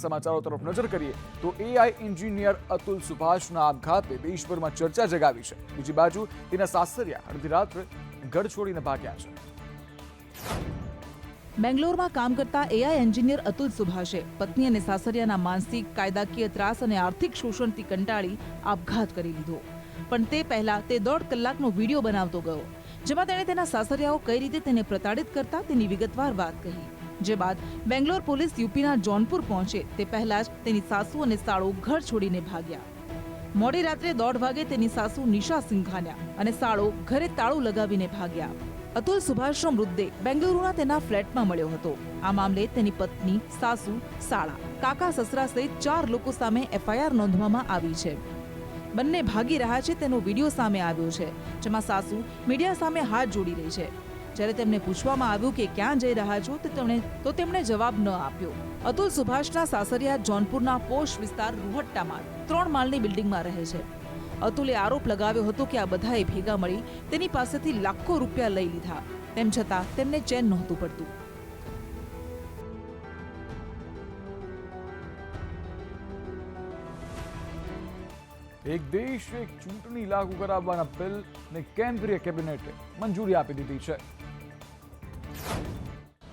સમાચારો તરફ નજર કરીએ તો એઆઈ એન્જિનિયર અતુલ સુભાષના આપઘાતે દેશભરમાં ચર્ચા જગાવી છે। બીજી બાજુ તેના સાસરિયા અડધી રાત્રે ઘર છોડીને ભાગ્યા છે। બેંગ્લોરમાં કામ કરતા એઆઈ એન્જિનિયર અતુલ સુભાષે પત્ની અને સાસરિયાના માનસિક કાયદાકીય ત્રાસ અને આર્થિક શોષણથી કંટાળી આપઘાત કરી લીધો। પણ તે પહેલા તે 1.5 કલાકનો વિડીયો બનાવતો ગયો, જેમાં તેણે તેના સાસરિયાઓ કઈ રીતે તેને પ્રતાડિત કરતા તેની વિગતવાર વાત કહી। જે બાદ બેંગ્લોર પોલીસ યુપીના જોનપુર પહોંચે તે પહેલા જ તેની સાસુ અને સાળો ઘર છોડીને ભાગ્યા। મોડી રાત્રે 1:30 વાગે તેની સાસુ નિશા સિંઘાનિયા અને સાળો ઘરે તાળું લગાવીને ભાગ્યા। અતુલ સુભાષનો મૃતદેહ બેંગલુરુના તેના ફ્લેટમાં મળ્યો હતો। આ મામલે તેની પત્ની, સાસુ, સાળા, કાકા, સસરા સહિત 4 લોકો સામે એફઆઈઆર નોંધવામાં આવી છે। બંને ભાગી રહ્યા છે તેનો વિડીયો સામે આવ્યો છે, જેમાં સાસુ મીડિયા સામે હાથ જોડી રહી છે। જ્યારે તેમને પૂછવામાં આવ્યું કે ક્યાં જઈ રહ્યા છો તો તેમણે જવાબ ન આપ્યો। અતુલ સુભાષના સાસરિયા જોનપુરના પોશ વિસ્તાર રૂહટ્ટામાં 3 માળની બિલ્ડિંગમાં રહે છે। અતુલે આરોપ લગાવ્યો હતો કે આ બધાએ ભેગા મળી તેની પાસેથી લાખો રૂપિયા લઈ લીધા, તેમ છતાં તેમને ચેન નહોતું પડતું। એક દેશ એક ચૂંટણી લાગુ કરાવવાના બિલને કેન્દ્રીય કેબિનેટે મંજૂરી આપી દીધી છે।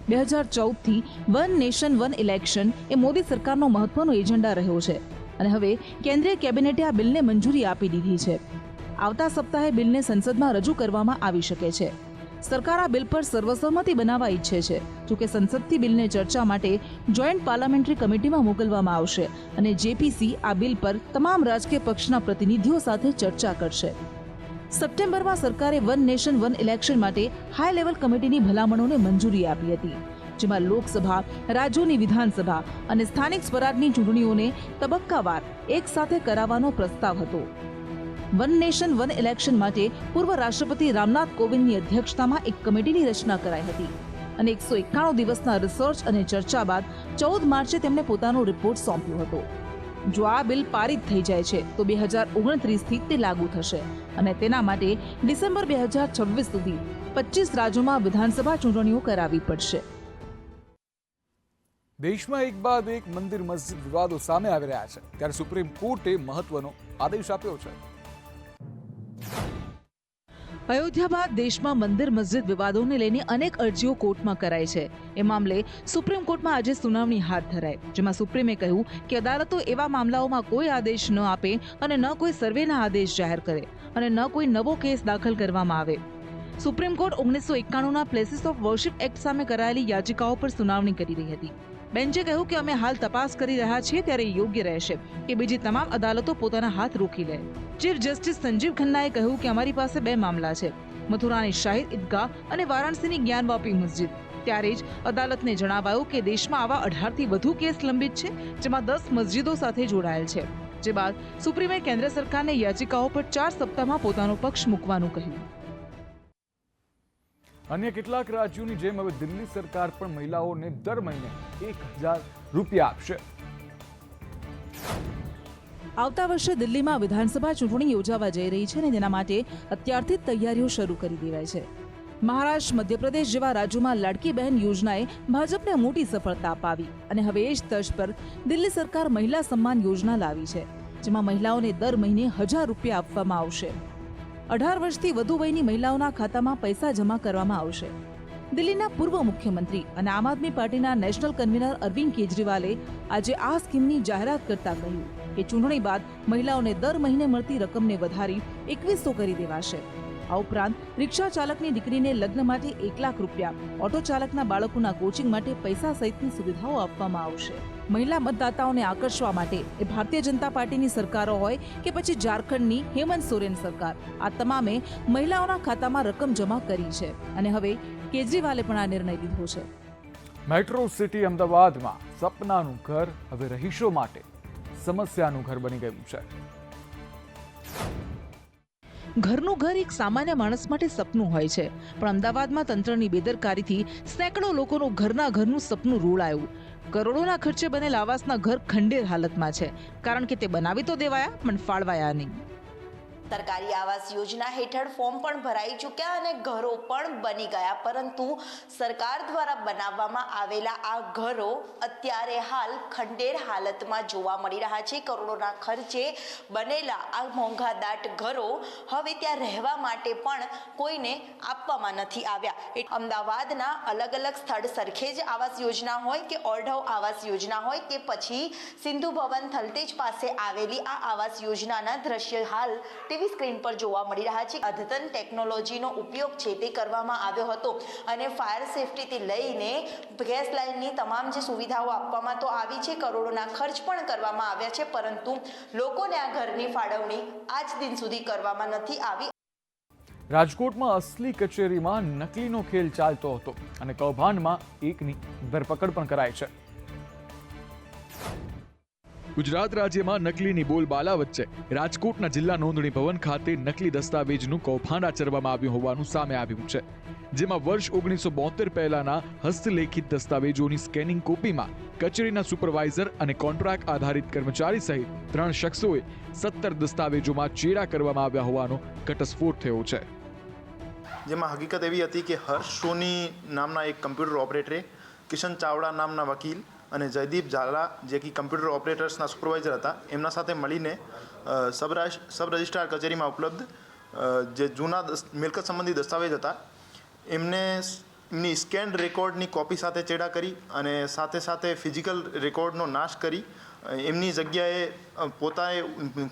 2014થી વન નેશન વન ઇલેક્શન એ મોદી સરકારનો મહત્વનો એજન્ડા રહ્યો છે અને હવે કેન્દ્રીય કેબિનેટે આ બિલને મંજૂરી આપી દીધી છે। આવતા સપ્તાહે બિલને સંસદમાં રજૂ કરવામાં આવી શકે છે। સરકાર આ બિલ પર સર્વસંમતિ બનાવવા ઈચ્છે છે, જોકે સંસદથી બિલને ચર્ચા માટે જોઈન્ટ પાર્લામેન્ટરી કમિટીમાં મોકલવામાં આવશે અને જેપીસી આ બિલ પર તમામ રાજકીય પક્ષના પ્રતિનિધિઓ સાથે ચર્ચા કરશે। સપ્ટેમ્બરમાં સરકારે વન નેશન વન ઇલેક્શન માટે હાઈ લેવલ કમિટીની ભલામણોને મંજૂરી આપી હતી, જેમાં લોકસભા, રાજ્યોની વિધાનસભા અને સ્થાનિક સ્વરાજની ચૂંટણીઓને તબક્કાવાર એક સાથે કરાવવાનો પ્રસ્તાવ હતો। વન નેશન વન ઇલેક્શન માટે પૂર્વ રાષ્ટ્રપતિ રામનાથ કોવિંદની અધ્યક્ષતામાં એક કમિટીની રચના કરાઈ હતી અને 191 દિવસના રિસર્ચ અને ચર્ચા બાદ 14 માર્ચે તેમણે પોતાનો રિપોર્ટ સોંપ્યો હતો। જો આ બિલ પારિત થઈ જાય છે તો 2029થી તે લાગુ થશે અને તેના માટે ડિસેમ્બર 2026 સુધી 25 રાજ્યોમાં વિધાનસભા ચૂંટણીઓ કરાવવી પડશે। દેશમાં એક બાદ એક મંદિર મસ્જિદ વિવાદો સામે આવી રહ્યા છે, ત્યારે સુપ્રીમ કોર્ટે મહત્વનો આદેશ આપ્યો છે। અયોધ્યા બાદ દેશમાં મંદિર મસ્જિદ વિવાદોને લઈને અનેક અરજીઓ કોર્ટમાં કરાઈ છે। એ મામલે સુપ્રીમ કોર્ટમાં આજે સુનાવણી હાથ ધરાઈ, જેમાં સુપ્રીમે કહ્યું કે અદાલતો એવા મામલાઓમાં કોઈ આદેશ ન આપે અને ન કોઈ સર્વેના આદેશ જાહેર કરે અને ન કોઈ નવો કેસ દાખલ કરવામાં આવે। સુપ્રીમ કોર્ટ 1991ના પ્લેસીસ ઓફ વર્શિપ એક્ટ સામે કરાયેલી યાચિકાઓ પર સુનાવણી કરી રહી હતી। બેન્ચે કહ્યું કે અમે હાલ તપાસ કરી રહ્યા છીએ, ત્યારે યોગ્ય રહેશે કે બીજી તમામ અદાલતો પોતાના હાથ રોકી લે। ચીફ જસ્ટિસ સંજીવ ખન્નાએ કહ્યું કે અમારી પાસે 2 મામલા છે, મથુરાની શાહિદ ઈદગાહ અને વારાણસીની જ્ઞાનવાપી મસ્જિદ। ત્યારે જ અદાલતને જણાવાયું કે દેશમાં આવા 18થી વધુ કેસ લંબિત છે, જેમાં 10 મસ્જિદો સાથે જોડાયેલ છે। જે બાદ સુપ્રીમે કેન્દ્ર સરકારને યાચિકાઓ પર 4 સપ્તાહમાં પોતાનો પક્ષ મૂકવાનું કહ્યું। અન્ય કેટલાક રાજ્યોની જેમ હવે દિલ્હી સરકાર પણ મહિલાઓને દર મહિને 1000 રૂપિયા આપશે। આવતા વર્ષે દિલ્હીમાં વિધાનસભા ચૂંટણી યોજાવા જઈ રહી છે અને તેના માટે અત્યારથી જ તૈયારીઓ શરૂ કરી દેવાઈ છે। મહારાષ્ટ્ર, મધ્યપ્રદેશ જેવા રાજ્યોમાં લાડકી બહેન યોજનાએ ભાજપને મોટી સફળતા અપાવી અને હવે એ જ તર્જ પર દિલ્હી સરકાર મહિલા સન્માન યોજના લાવી છે, જેમાં મહિલાઓને દર મહિને 1000 રૂપિયા આપવામાં આવશે। 18 વર્ષથી વધુ વયની મહિલાઓના ખાતામાં પૈસા જમા કરવામાં આવશે। દિલ્હીના પૂર્વ મુખ્યમંત્રી અને આમ આદમી પાર્ટીના નેશનલ કન્વીનર અરવિંદ કેજરીવાલે આજે આ સ્કીમની જાહેરાત કરતા કહ્યું કે ચૂંટણી બાદ મહિલાઓને દર મહિને મળતી રકમને વધારી 2100 કરી દેવાશે। આ ઉપરાંત રિક્ષા ચાલકની દીકરીને લગ્ન માટે 1 લાખ રૂપિયા, ઓટો ચાલકના બાળકોના કોચિંગ માટે પૈસા સહિતની સુવિધાઓ આપવામાં આવશે। મહિલા મતદાતાઓને આકર્ષવા માટે એ ભારતીય જનતા પાર્ટીની સરકારો હોય કે પછી ઝારખંડની હેમંત સોરેન સરકાર, આ તમામે મહિલાઓના ખાતામાં રકમ જમા કરી છે અને હવે કેજરીવાલે પણ આ નિર્ણય લીધો છે। મેટ્રો સિટી અમદાવાદમાં સપનાનું ઘર હવે રહીશો માટે સમસ્યાનું ઘર બની ગયું છે। ઘરનું ઘર એક સામાન્ય માણસ માટે સપનું હોય છે, પણ અમદાવાદમાં તંત્રની બેદરકારીથી સેંકડો લોકોનું ઘરનું સપનું રોળાયું। કરોડોના ખર્ચે બનેલ આવાસના ઘર ખંડેર હાલતમાં છે, કારણ કે તે બનાવી તો દેવાયા પણ ફાળવાયા નહીં। સરકારી આવાસ યોજના હેઠળ ફોર્મ પણ ભરાઈ ચૂક્યા અને ઘરો પણ બની ગયા, પરંતુ સરકાર દ્વારા બનાવવામાં આવેલા આ ઘરો અત્યારે હાલ ખંડેર હાલતમાં જોવા મળી રહ્યા છે. કરોડોના ખર્ચે બનેલા આ મોંઘાદાટ ઘરો હવે ત્યાં રહેવા માટે પણ કોઈને આપવામાં નથી આવ્યા. અમદાવાદના અલગ અલગ સ્થળ સરખેજ આવાસ યોજના હોય કે ઓઢવ આવાસ યોજના હોય કે પછી સિંધુ ભવન થલતેજ પાસે આવેલી આ આવાસ યોજનાના દ્રશ્ય હાલ ટીવી સ્ક્રીન પર જોવા મળી રહ્યા છે. અદ્યતન ટેકનોલોજીનો ઉપયોગ છે તે કરવામાં આવ્યો હતો અને ફાયર સેફટીથી લઈને ગેસ લાઇનની તમામ જે સુવિધાઓ આપવામાં તો આવી છે, કરોડોના ખર્ચ પણ કરવામાં આવ્યા છે, પરંતુ લોકોને આ ઘરની ફાળવણી આજ દિન સુધી કરવામાં નથી આવી. રાજકોટમાં અસલી કચેરીમાં નકલીનો ખેલ ચાલતો હતો અને કૌભાંડમાં એકની ધરપકડ પણ કરાઈ છે. ગુજરાત રાજ્યમાં નકલીની બોલબાલા વચ્ચે રાજકોટના જિલ્લા નોંધણી ભવન ખાતે નકલી દસ્તાવેજનું કૌભાંડ આચરવામાં આવ્યું હોવાનું સામે આવ્યું છે, જેમાં વર્ષ 1972 પહેલાના હસ્તલેખિત દસ્તાવેજોની સ્કેનિંગ કોપીમાં કચેરીના સુપરવાઇઝર અને કોન્ટ્રાક્ટ આધારિત કર્મચારી સહિત 3 શખ્સોએ 17 દસ્તાવેજોમાં ચેડા કરવામાં આવ્યા હોવાનો ઘટસ્ફોટ થયો છે. જેમાં હકીકત એવી હતી કે હર્ષ સોની નામના એક કમ્પ્યુટર ઓપરેટરે, કિશન ચાવડા નામના વકીલ અને જયદીપ ઝાલા જે કે કમ્પ્યુટર ઓપરેટર્સના સુપરવાઇઝર હતા, એમના સાથે મળીને સબ રજિસ્ટ્રાર કચેરીમાં ઉપલબ્ધ જે જૂના મિલકત સંબંધી દસ્તાવેજ હતા એમની સ્કેન્ડ રેકોર્ડની કોપી સાથે ચેડા કરી અને સાથે સાથે ફિઝિકલ રેકોર્ડનો નાશ કરી એમની જગ્યાએ પોતાએ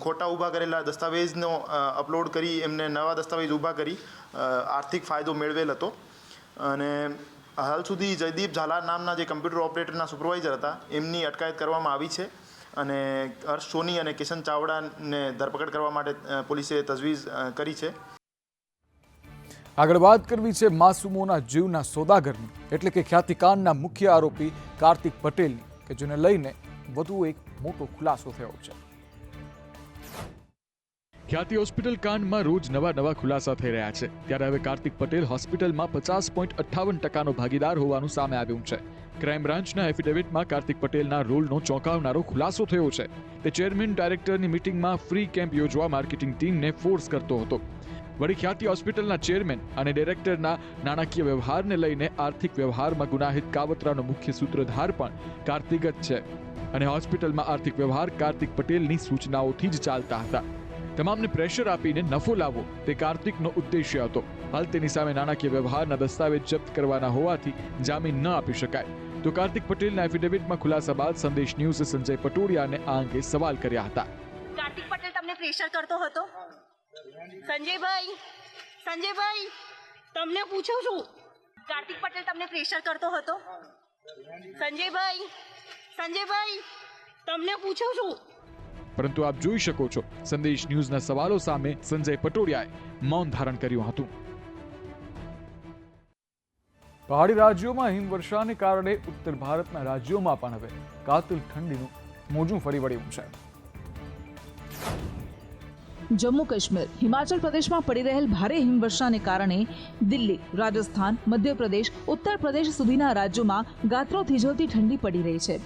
ખોટા ઊભા કરેલા દસ્તાવેજનો અપલોડ કરી એમને નવા દસ્તાવેજ ઊભા કરી આર્થિક ફાયદો મેળવેલ હતો. અને હાલ સુધી જયદીપ ઝાલા નામના જે કમ્પ્યુટર ઓપરેટરના સુપરવાઇઝર હતા એમની અટકાયત કરવામાં આવી છે અને હર્ષ સોની અને કિશન ચાવડાને ધરપકડ કરવા માટે પોલીસે તજવીજ કરી છે. આગળ વાત કરવી છે માસૂમોના જીવના સોદાગરની, એટલે કે ખ્યાતિકાંડના મુખ્ય આરોપી કાર્તિક પટેલની, કે જેને લઈને વધુ એક મોટો ખુલાસો થયો છે. ખ્યાતિ હોસ્પિટલ કાંડમાં રોજ નવા ખુલાસા થઈ રહ્યા છે, ત્યારે હવે કાર્તિક પટેલ હોસ્પિટલમાં 50.58% ભાગીદાર હોવાનું સામે આવ્યું છે. ક્રાઇમ બ્રાન્ચના એફિડેવિટમાં કાર્તિક પટેલના રોલનો ચોંકાવનારો ખુલાસો થયો છે. તે ચેરમેન ડાયરેક્ટરની મિટિંગમાં ફ્રી કેમ્પ યોજવા માર્કેટિંગ ટીમને ફોર્સ કરતો હતો. વળી ખ્યાતિ હોસ્પિટલના ચેરમેન અને ડાયરેક્ટરના નાણાકીય વ્યવહારને લઈને આર્થિક વ્યવહારમાં ગુનાહિત કાવતરાનો મુખ્ય સૂત્રધાર પણ કાર્તિક જ છે અને હોસ્પિટલમાં આર્થિક વ્યવહાર કાર્તિક પટેલની સૂચનાઓથી જ ચાલતા હતા. તમામને પ્રેશર આપીને નફો લાવવો તે કાર્તિકનો ઉદ્દેશ્ય હતો. હાલ તેની સામે નાણાકીય વ્યવહારના દસ્તાવેજ જપ્ત કરવાના હોવાથી જામીન ન આપી શકાય. તો કાર્તિક પટેલના એફિડેવિટમાં ખુલાસા બાદ સંદેશ ન્યૂઝે સંજય પટોડિયાને આ અંગે સવાલ કર્યા હતા. કાર્તિક પટેલ તમને પ્રેશર કરતો હતો? સંજયભાઈ તમને પૂછું છું, કાર્તિક પટેલ તમને પ્રેશર કરતો હતો? સંજયભાઈ તમને પૂછું છું. પરંતુ આપ જોઈ શકો છો, સંદેશ ન્યૂઝના સવાલો સામે સંજય પટોડિયાએ મૌન ધારણ કર્યું હતું. પહાડી રાજ્યોમાં હિમવર્ષાને કારણે ઉત્તર ભારતના રાજ્યોમાં પણ હવે કાતિલ ઠંડીનું મોજું ફરી વળ્યું છે. જમ્મુ કાશ્મીર, હિમાચલ પ્રદેશમાં પડી રહેલ ભારે હિમવર્ષાને કારણે દિલ્હી, રાજસ્થાન, મધ્યપ્રદેશ, ઉત્તર પ્રદેશ સુધીના રાજ્યોમાં ગાત્રો થીજવતી ઠંડી પડી રહી છે.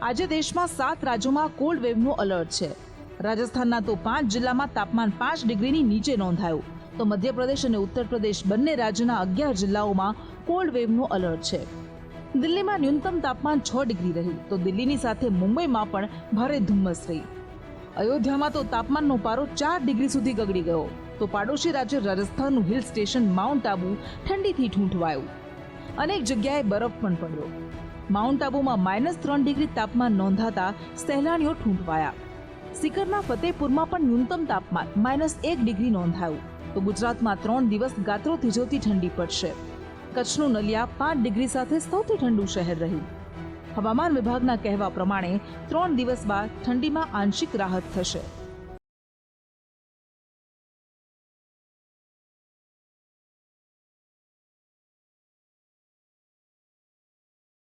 આજે દેશમાં 7 રાજ્યોમાં કોલ્ડ વેવનું એલર્ટ છે. રાજસ્થાનના તો 5 જિલ્લામાં તાપમાન 5 ડિગ્રીની નીચે નોંધાયું, તો મધ્યપ્રદેશ અને ઉત્તર પ્રદેશ બંને રાજ્યના 11 જિલ્લાઓમાં કોલ્ડ વેવનું એલર્ટ છે. દિલ્હીમાં ન્યૂનતમ તાપમાન 6 ડિગ્રી રહ્યું, તો દિલ્હીની સાથે મુંબઈમાં પણ ભારે ધુમ્મસ રહી. અયોધ્યામાં તો તાપમાનનો પારો 4 ડિગ્રી સુધી ગગડી ગયો, તો પાડોશી રાજ્ય રાજસ્થાનનું હિલ સ્ટેશન માઉન્ટ આબુ ઠંડીથી ઠૂંઠવાયું. અનેક જગ્યાએ બરફ પણ પડ્યો. માઉન્ટ આબુમાં -3 ડિગ્રી તાપમાન નોંધાતા સહેલાણીઓ ઠૂંઠવાયા. સિકરના ફતેપુરમાં પણ ન્યૂનતમ તાપમાન -1 ડિગ્રી નોંધાયું. તો ગુજરાતમાં 3 દિવસ ગાત્રો થીજવતી ઠંડી પડશે. કચ્છનું નલિયા 5 ડિગ્રી સાથે સૌથી ઠંડુ શહેર રહ્યું. હવામાન વિભાગના કહેવા પ્રમાણે 3 દિવસ બાદ ઠંડીમાં આંશિક રાહત થશે.